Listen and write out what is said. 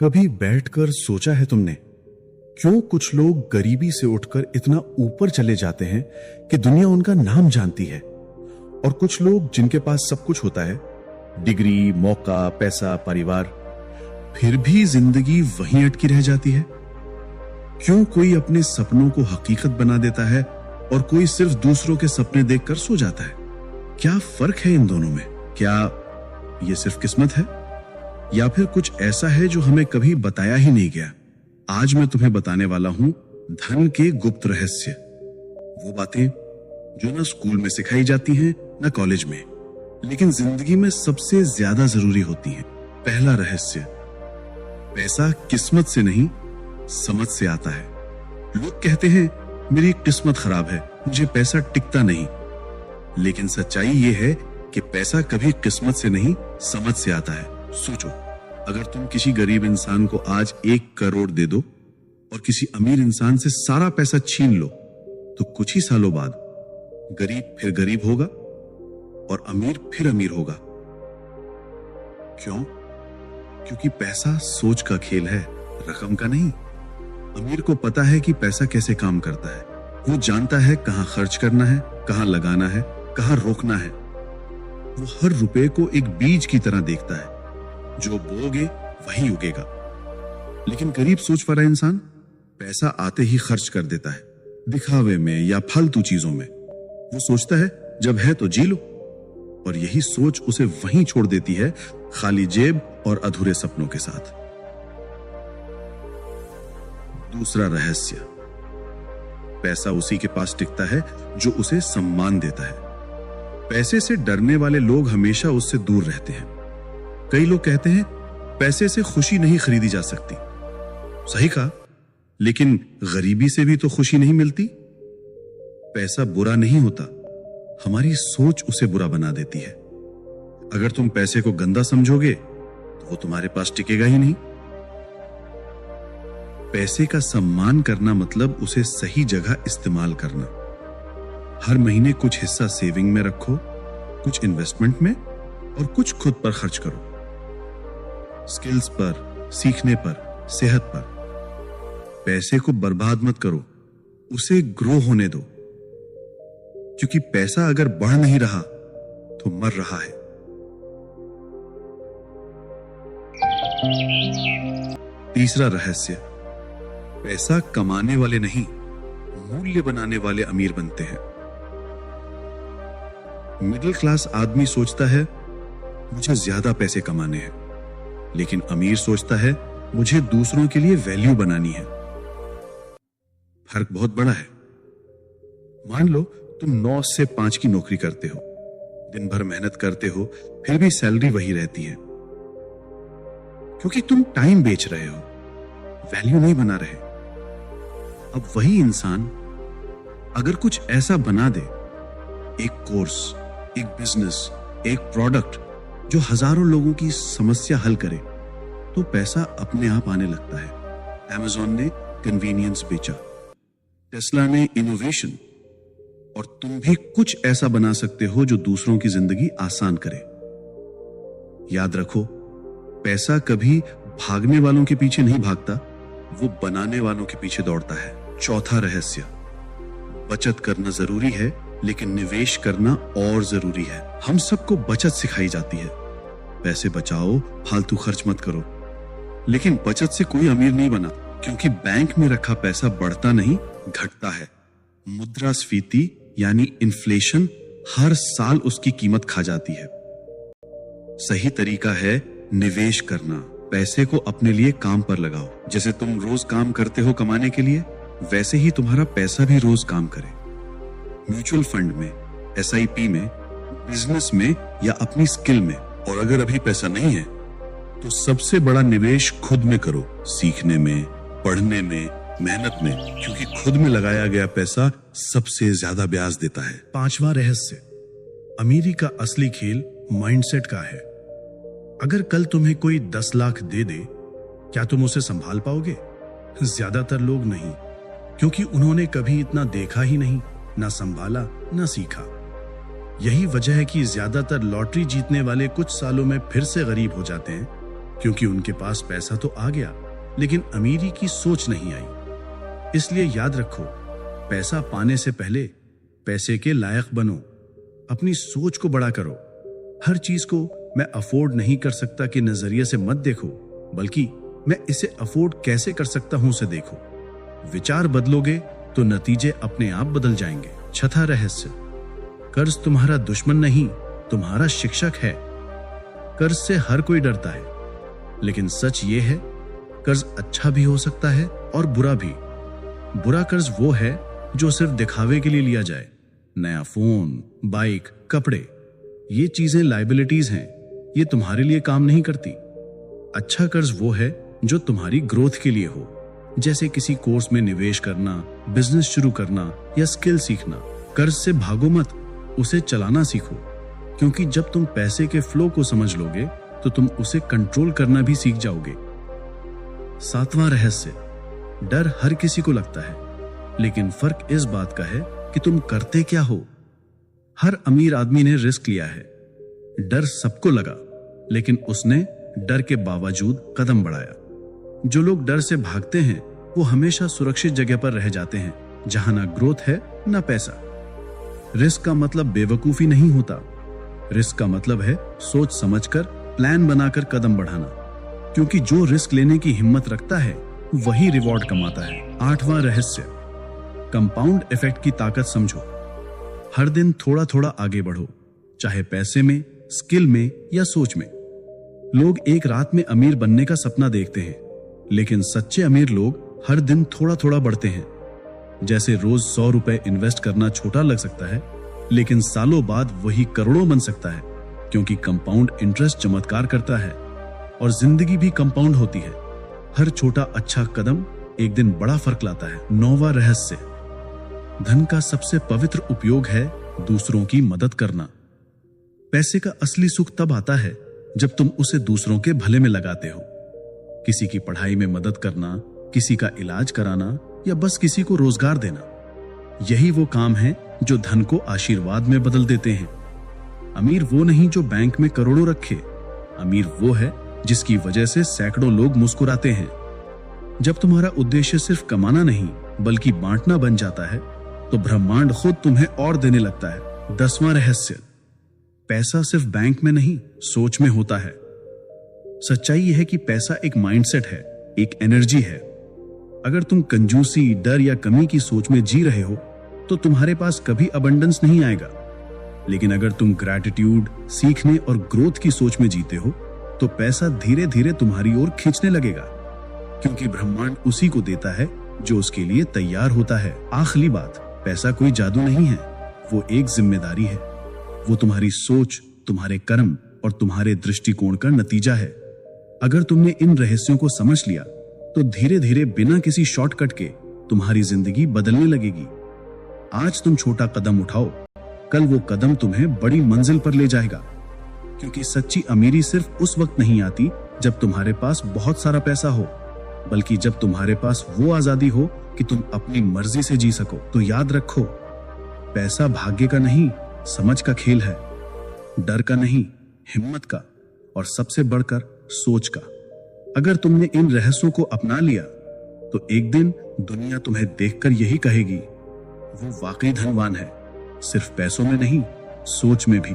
कभी बैठकर सोचा है तुमने क्यों कुछ लोग गरीबी से उठकर इतना ऊपर चले जाते हैं कि दुनिया उनका नाम जानती है, और कुछ लोग जिनके पास सब कुछ होता है, डिग्री, मौका, पैसा, परिवार, फिर भी जिंदगी वहीं अटकी रह जाती है? क्यों कोई अपने सपनों को हकीकत बना देता है और कोई सिर्फ दूसरों के सपने देखकर सो जाता है? क्या फर्क है इन दोनों में? क्या ये सिर्फ किस्मत है या फिर कुछ ऐसा है जो हमें कभी बताया ही नहीं गया? आज मैं तुम्हें बताने वाला हूं धन के गुप्त रहस्य, वो बातें जो ना स्कूल में सिखाई जाती हैं ना कॉलेज में, लेकिन जिंदगी में सबसे ज्यादा जरूरी होती हैं। पहला रहस्य, पैसा किस्मत से नहीं समझ से आता है। लोग कहते हैं मेरी किस्मत खराब है, मुझे पैसा टिकता नहीं, लेकिन सच्चाई ये है कि पैसा कभी किस्मत से नहीं समझ से आता है। सोचो, अगर तुम किसी गरीब इंसान को आज 1 करोड़ दे दो और किसी अमीर इंसान से सारा पैसा छीन लो, तो कुछ ही सालों बाद गरीब फिर गरीब होगा और अमीर फिर अमीर होगा। क्यों? क्योंकि पैसा सोच का खेल है, रकम का नहीं। अमीर को पता है कि पैसा कैसे काम करता है। वो जानता है कहां खर्च करना है, कहां लगाना है, कहां रोकना है। वो हर रुपए को एक बीज की तरह देखता है, जो बोओगे वही उगेगा। लेकिन गरीब सोच वाला इंसान पैसा आते ही खर्च कर देता है, दिखावे में या फालतू चीजों में। वो सोचता है जब है तो जी लो, और यही सोच उसे वहीं छोड़ देती है, खाली जेब और अधूरे सपनों के साथ। दूसरा रहस्य, पैसा उसी के पास टिकता है जो उसे सम्मान देता है। पैसे से डरने वाले लोग हमेशा उससे दूर रहते हैं। कई लोग कहते हैं पैसे से खुशी नहीं खरीदी जा सकती। सही कहा, लेकिन गरीबी से भी तो खुशी नहीं मिलती। पैसा बुरा नहीं होता, हमारी सोच उसे बुरा बना देती है। अगर तुम पैसे को गंदा समझोगे तो वो तुम्हारे पास टिकेगा ही नहीं। पैसे का सम्मान करना मतलब उसे सही जगह इस्तेमाल करना। हर महीने कुछ हिस्सा सेविंग में रखो, कुछ इन्वेस्टमेंट में और कुछ खुद पर खर्च करो। स्किल्स पर, सीखने पर, सेहत पर। पैसे को बर्बाद मत करो, उसे ग्रो होने दो, क्योंकि पैसा अगर बढ़ नहीं रहा तो मर रहा है। तीसरा रहस्य, पैसा कमाने वाले नहीं, मूल्य बनाने वाले अमीर बनते हैं। मिडिल क्लास आदमी सोचता है मुझे ज्यादा पैसे कमाने हैं, लेकिन अमीर सोचता है मुझे दूसरों के लिए वैल्यू बनानी है। फर्क बहुत बड़ा है। मान लो तुम 9 से 5 की नौकरी करते हो, दिन भर मेहनत करते हो, फिर भी सैलरी वही रहती है, क्योंकि तुम टाइम बेच रहे हो, वैल्यू नहीं बना रहे। अब वही इंसान अगर कुछ ऐसा बना दे, एक कोर्स, एक बिजनेस, एक प्रोडक्ट जो हजारों लोगों की समस्या हल करे, तो पैसा अपने आप आने लगता है। अमेज़न ने कन्वीनियंस बेचा, टेस्ला ने इनोवेशन, और तुम भी कुछ ऐसा बना सकते हो जो दूसरों की जिंदगी आसान करे। याद रखो, पैसा कभी भागने वालों के पीछे नहीं भागता, वो बनाने वालों के पीछे दौड़ता है। चौथा रहस्य, बचत करना जरूरी है, लेकिन निवेश करना और जरूरी है। हम सबको बचत सिखाई जाती है, पैसे बचाओ, फालतू खर्च मत करो, लेकिन बचत से कोई अमीर नहीं बना, क्योंकि बैंक में रखा पैसा बढ़ता नहीं, घटता है। मुद्रास्फीति यानी इन्फ्लेशन हर साल उसकी कीमत खा जाती है। सही तरीका है निवेश करना। पैसे को अपने लिए काम पर लगाओ। जैसे तुम रोज काम करते हो कमाने के लिए, वैसे ही तुम्हारा पैसा भी रोज काम करे। म्यूचुअल फंड में, SIP में, बिजनेस में या अपनी स्किल में। और अगर अभी पैसा नहीं है तो सबसे बड़ा निवेश खुद में करो, सीखने में, पढ़ने में, मेहनत में, क्योंकि खुद में लगाया गया पैसा सबसे ज्यादा ब्याज देता है। पांचवा रहस्य, अमीरी का असली खेल माइंडसेट का है। अगर कल तुम्हें कोई 10 लाख दे दे, क्या तुम उसे संभाल पाओगे? ज्यादातर लोग नहीं, क्योंकि उन्होंने कभी इतना देखा ही नहीं, ना संभाला, ना सीखा। यही वजह है कि ज्यादातर लॉटरी जीतने वाले कुछ सालों में फिर से गरीब हो जाते हैं, क्योंकि उनके पास पैसा तो आ गया, लेकिन अमीरी की सोच नहीं आई। इसलिए याद रखो, पैसा पाने से पहले पैसे के लायक बनो, अपनी सोच को बड़ा करो। हर चीज को मैं अफोर्ड नहीं कर सकता के नजरिए से मत देखो, बल्कि मैं इसे अफोर्ड कैसे कर सकता हूं उसे देखो। विचार बदलोगे तो नतीजे अपने आप बदल जाएंगे। छठा रहस्य, कर्ज तुम्हारा दुश्मन नहीं, तुम्हारा शिक्षक है। कर्ज से हर कोई डरता है, लेकिन सच ये है, कर्ज अच्छा भी हो सकता है और बुरा भी। बुरा कर्ज वो है जो सिर्फ दिखावे के लिए लिया जाए। नया फोन, बाइक, कपड़े, ये चीजें लायबिलिटीज हैं, ये तुम्हारे लिए काम नहीं करती। अच्छा कर्ज वो है जो तुम्हारी ग्रोथ के लिए हो, जैसे किसी कोर्स में निवेश करना, बिजनेस शुरू करना या स्किल सीखना। कर्ज से भागो मत, उसे चलाना सीखो, क्योंकि जब तुम पैसे के फ्लो को समझ लोगे तो तुम उसे कंट्रोल करना भी सीख जाओगे। सातवां रहस्य, डर हर किसी को लगता है, लेकिन फर्क इस बात का है कि तुम करते क्या हो। हर अमीर आदमी ने रिस्क लिया है। डर सबको लगा, लेकिन उसने डर के बावजूद कदम बढ़ाया। जो लोग डर से भागते हैं वो हमेशा सुरक्षित जगह पर रह जाते हैं, जहां ना ग्रोथ है ना पैसा। रिस्क का मतलब बेवकूफी नहीं होता, रिस्क का मतलब है सोच समझकर, प्लान बनाकर कदम बढ़ाना, क्योंकि जो रिस्क लेने की हिम्मत रखता है वही रिवॉर्ड कमाता है। आठवां रहस्य, कंपाउंड इफेक्ट की ताकत समझो। हर दिन थोड़ा थोड़ा आगे बढ़ो, चाहे पैसे में, स्किल में या सोच में। लोग एक रात में अमीर बनने का सपना देखते हैं, लेकिन सच्चे अमीर लोग हर दिन थोड़ा थोड़ा बढ़ते हैं। जैसे रोज 100 रुपए इन्वेस्ट करना छोटा लग सकता है, लेकिन सालों बाद वही करोड़ों बन सकता है, क्योंकि कंपाउंड इंटरेस्ट चमत्कार करता है। और जिंदगी भी कंपाउंड होती है। हर छोटा अच्छा कदम एक दिन बड़ा फर्क लाता है। 9वां रहस्य, धन का सबसे पवित्र उपयोग है दूसरों की मदद करना। पैसे का असली सुख तब आता है जब तुम उसे दूसरों के भले में लगाते हो। किसी की पढ़ाई में मदद करना, किसी का इलाज कराना या बस किसी को रोजगार देना, यही वो काम है जो धन को आशीर्वाद में बदल देते हैं। अमीर वो नहीं जो बैंक में करोड़ों रखे, अमीर वो है जिसकी वजह से सैकड़ों लोग मुस्कुराते हैं। जब तुम्हारा उद्देश्य सिर्फ कमाना नहीं बल्कि बांटना बन जाता है, तो ब्रह्मांड खुद तुम्हें और देने लगता है। 10वां रहस्य, पैसा सिर्फ बैंक में नहीं, सोच में होता है। सच्चाई यह है कि पैसा एक माइंडसेट है, एक एनर्जी है। अगर तुम कंजूसी, डर या कमी की सोच में जी रहे हो तो तुम्हारे पास कभी अबंडेंस नहीं आएगा। लेकिन अगर तुम ग्रैटिट्यूड, सीखने और ग्रोथ की सोच में जीते हो तो पैसा धीरे धीरे तुम्हारी ओर खींचने लगेगा, क्योंकि ब्रह्मांड उसी को देता है जो उसके लिए तैयार होता है। आखिरी बात, पैसा कोई जादू नहीं है, वो एक जिम्मेदारी है। वो तुम्हारी सोच, तुम्हारे कर्म और तुम्हारे दृष्टिकोण का नतीजा है। अगर तुमने इन रहस्यों को समझ लिया तो धीरे धीरे बिना किसी शॉर्टकट के तुम्हारी जिंदगी बदलने लगेगी। आज तुम छोटा कदम उठाओ, कल वो कदम तुम्हें बड़ी मंजिल पर ले जाएगा, क्योंकि सच्ची अमीरी सिर्फ उस वक्त नहीं आती जब तुम्हारे पास बहुत सारा पैसा हो, बल्कि जब तुम्हारे पास वो आजादी हो कि तुम अपनी मर्जी से जी सको। तो याद रखो, पैसा भाग्य का नहीं, समझ का खेल है, डर का नहीं, हिम्मत का, और सबसे बढ़कर सोच का। अगर तुमने इन रहस्यों को अपना लिया तो एक दिन दुनिया तुम्हें देखकर यही कहेगी, वो वाकई धनवान है, सिर्फ पैसों में नहीं, सोच में भी।